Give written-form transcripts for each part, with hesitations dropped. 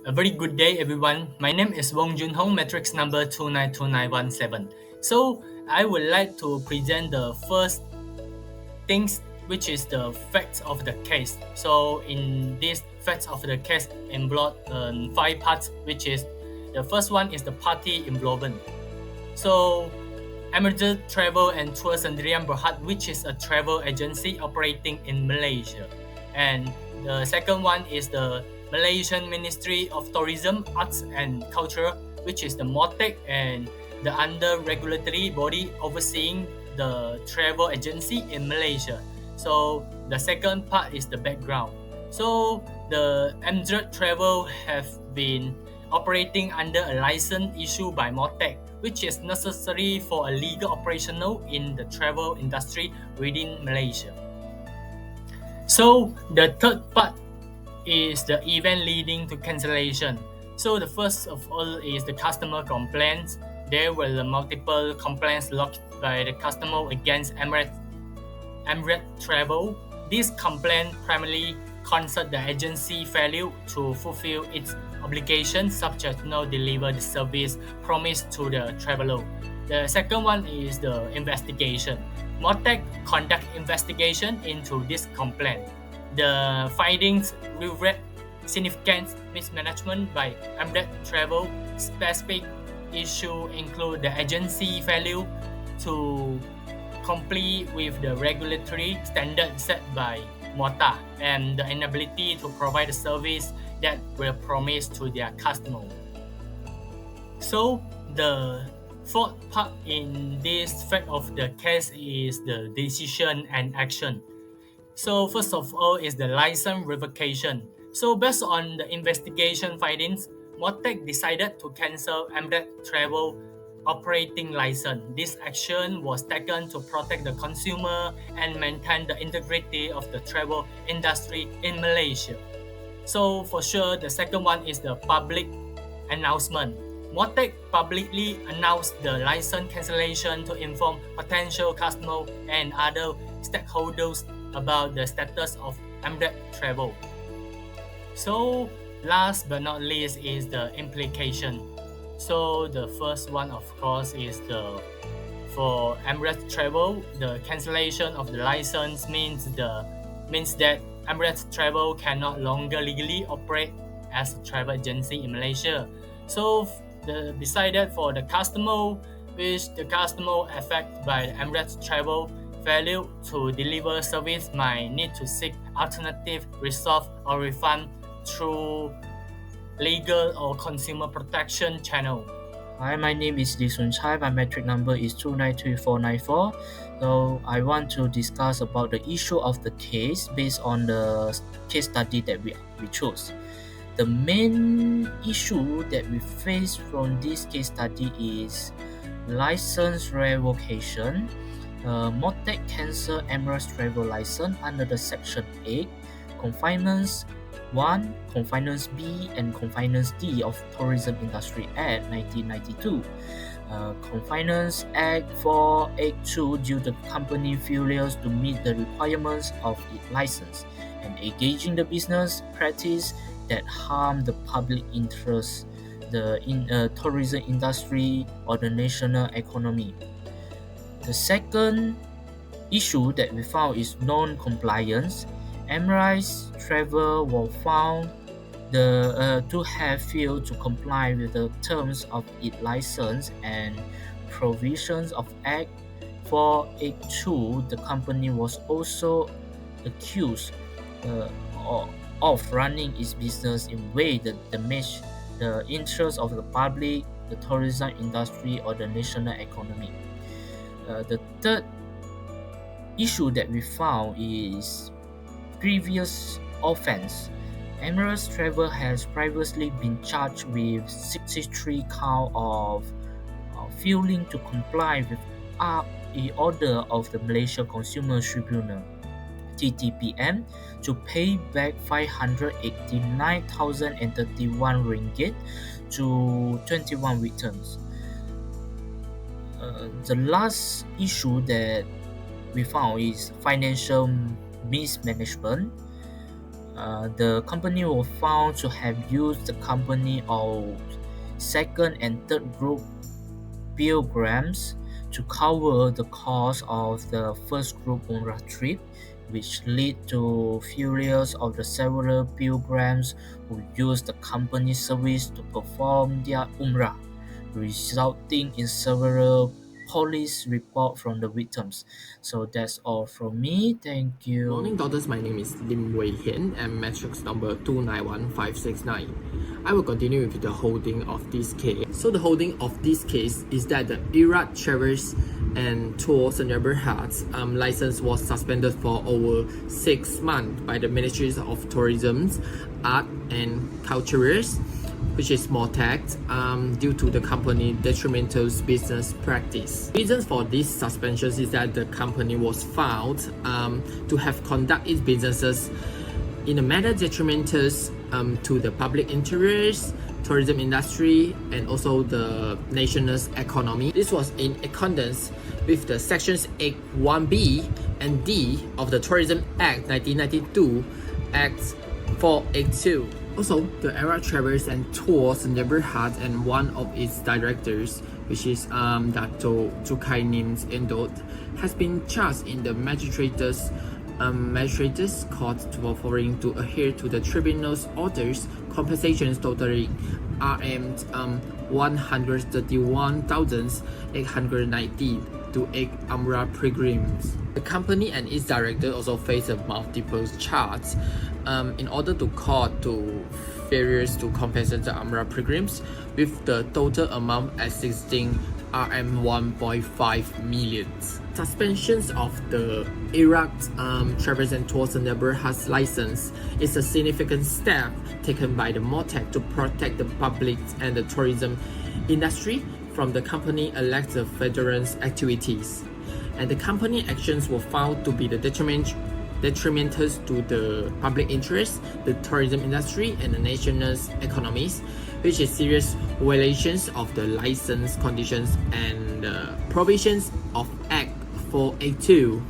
A very good day, everyone. My name is Wong Junho, matrix number 292917. So, I would like to present the first things, which is the facts of the case. So, in this facts of the case, involved five parts, which is the first one is the party involvement. So, Emraz Travel and Tours Sendirian Berhad, which is a travel agency operating in Malaysia. And the second one is the Malaysian Ministry of Tourism, Arts and Culture, which is the MOTEC and the under regulatory body overseeing the travel agency in Malaysia. So the second part is the background. So the Emraz Travel have been operating under a license issued by MOTEC, which is necessary for a legal operational in the travel industry within Malaysia. So the third part is the event leading to cancellation. So the first of all is the customer complaints. There were multiple complaints lodged by the customer against Emraz Travel. This complaint primarily concerned the agency failure to fulfill its obligations, such as not deliver the service promised to the traveler. The second one is the investigation. MOTEC conduct investigation into this complaint. The findings revealed significant mismanagement by Emraz Travel. Specific issues include the agency failure to comply with the regulatory standards set by MOTA and the inability to provide a service that were promised to their customer. So the fourth part in this fact of the case is the decision and action. So first of all is the license revocation. So based on the investigation findings, MOTEC decided to cancel Emraz Travel operating license. This action was taken to protect the consumer and maintain the integrity of the travel industry in Malaysia. So for sure, the second one is the public announcement. MOTEC publicly announced the license cancellation to inform potential customers and other stakeholders about the status of Emraz Travel. So last but not least is the implication. So the first one, of course, is the for Emraz Travel, the cancellation of the license means that Emraz Travel can no longer legally operate as a travel agency in Malaysia. So the decided for the customer, which the customer affected by the Emraz Travel failure to deliver service might need to seek alternative resolve or refund through legal or consumer protection channel. Hi, my name is Lee Sun Chai. My metric number is 293494. So I want to discuss about the issue of the case based on the case study that we chose. The main issue that we face from this case study is license revocation. MOTEC cancel Emirates travel license under the Section 8 Confinements 1, Confinements B, and Confinements D of Tourism Industry Act 1992. Confinements Act 482 due to company failures to meet the requirements of its license and engaging the business practice that harm the public interest, the tourism industry, or the national economy. The second issue that we found is non-compliance. Emraz Travel was found to have failed to comply with the terms of its license and provisions of Act 482. The company was also accused of running its business in a way that damaged the interests of the public, the tourism industry, or the national economy. The third issue that we found is previous offense. Emraz Travel has previously been charged with 63 counts of failing to comply with a order of the Malaysia Consumer Tribunal (TTPM) to pay back 589,031 ringgit to 21 victims. The last issue that we found is financial mismanagement. The company was found to have used the company of second and third group pilgrims to cover the cost of the first group Umrah trip, which led to failures of the several pilgrims who used the company service to perform their Umrah, resulting in several police reports from the victims. So that's all from me. Thank Morning, you. doctors. My name is Lim Wei Hian and matrix number 291569. I will continue with the holding of this case. So the holding of this case is that the Emraz Travel and Tours Neighborhoods license was suspended for over 6 months by the Ministries of Tourism, Art and Cultures, which is MOTAC, due to the company detrimental business practice. Reasons for these suspensions is that the company was found to have conduct its businesses in a manner detrimental to the public interest, tourism industry, and also the nation's economy. This was in accordance with the sections 81B and D of the Tourism Act 1992, Act 482. Also, the Emraz Travels and Tours Neighborhood and one of its directors, which is Dato Zulkarnain Endot, has been charged in the magistrates court for failing to adhere to the tribunal's orders compensations totaling RM 131,890 to 8 Umrah pilgrims. The company and its director also face a multiple charges in order to court to failures to compensate the Umrah pilgrims with the total amount exceeding RM 1.5 million. Suspensions of the Emraz Travel and Tours Neighborhoods license is a significant step taken by the MOTAC to protect the public and the tourism industry from the company elected veterans activities. And the company actions were found to be the detrimental to the public interest, the tourism industry, and the nation's economies, which is serious violations of the license conditions and provisions of Act 482.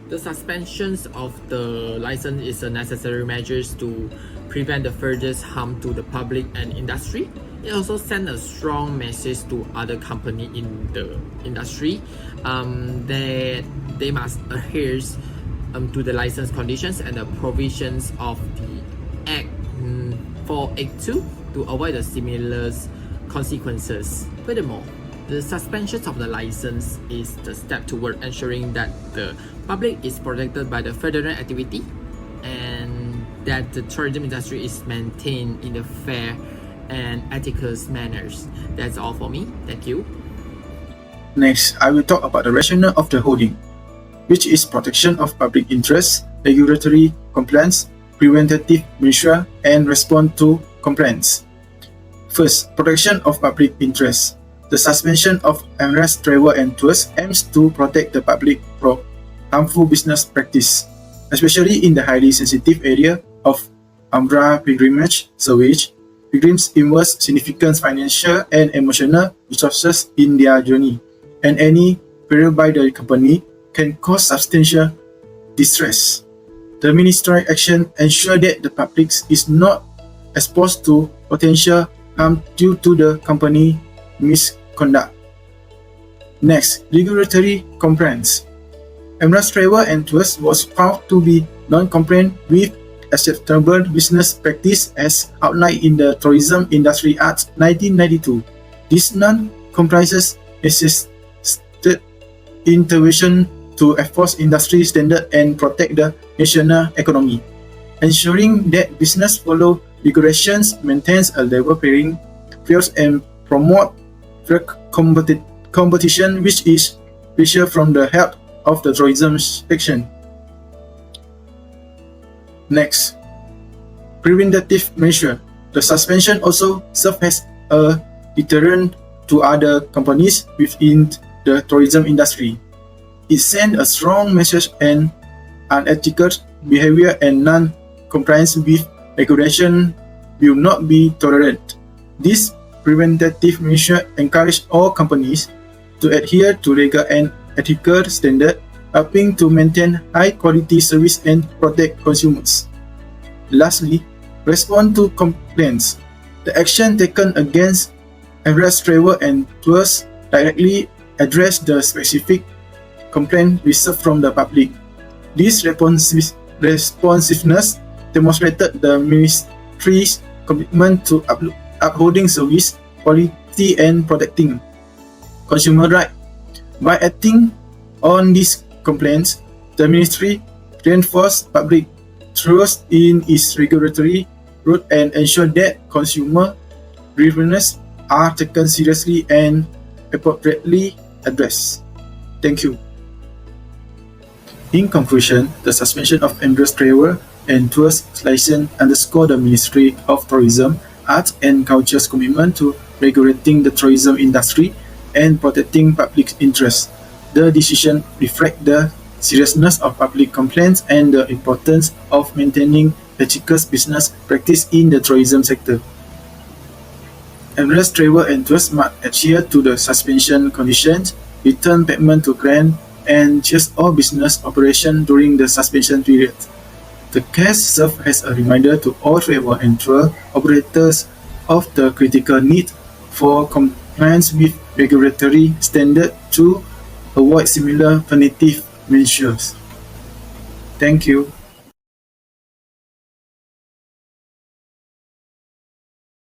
The suspensions of the license is a necessary measures to prevent the further harm to the public and industry. It also sends a strong message to other companies in the industry that they must adhere to the license conditions and the provisions of the Act 482 to avoid the similar consequences. Furthermore, the suspension of the license is the step toward ensuring that the public is protected by the federal activity and that the tourism industry is maintained in a fair and ethical manners. That's all for me. Thank you. Next, I will talk about the rationale of the holding, which is protection of public interest, regulatory compliance, preventative measure, and response to complaints. First, protection of public interest. The suspension of Emraz Travel and Tours aims to protect the public from harmful business practice, especially in the highly sensitive area of Umrah pilgrimage service. Pilgrims invest significant financial and emotional resources in their journey, and any failure by the company can cause substantial distress. The ministry action ensures that the public is not exposed to potential harm due to the company misconduct. Next, regulatory compliance. Emraz Travel and Tours was found to be non-compliant with acceptable business practice as outlined in the Tourism Industry Act 1992. This non-compliance necessitated intervention to enforce industry standards and protect the national economy, ensuring that business follow regulations, maintains a level playing field, and promote fair competition, which is crucial from the health of the tourism section. Next, preventative measure. The suspension also serves as a deterrent to other companies within the tourism industry. It sends a strong message and unethical behavior and non-compliance with regulation will not be tolerated. This preventative measure encourages all companies to adhere to legal and ethical standards, helping to maintain high-quality service and protect consumers. Lastly, respond to complaints. The action taken against Emraz Travel Tours directly addressed the specific complaint received from the public. This responsiveness demonstrated the Ministry's commitment to upholding service quality and protecting consumer rights. By acting on these complaints, the Ministry reinforced public trust in its regulatory route and ensured that consumer grievances are taken seriously and appropriately addressed. Thank you. In conclusion, the suspension of Emraz Travel Tours license underscore the Ministry of Tourism, Arts and Culture's commitment to regulating the tourism industry and protecting public interests. The decision reflects the seriousness of public complaints and the importance of maintaining ethical business practice in the tourism sector. Emraz Travel Tours must adhere to the suspension conditions, return payment to grant, and cease all business operation during the suspension period. The case serves as a reminder to all travel and tour operators of the critical need for compliance with regulatory standards to avoid similar punitive measures. Thank you.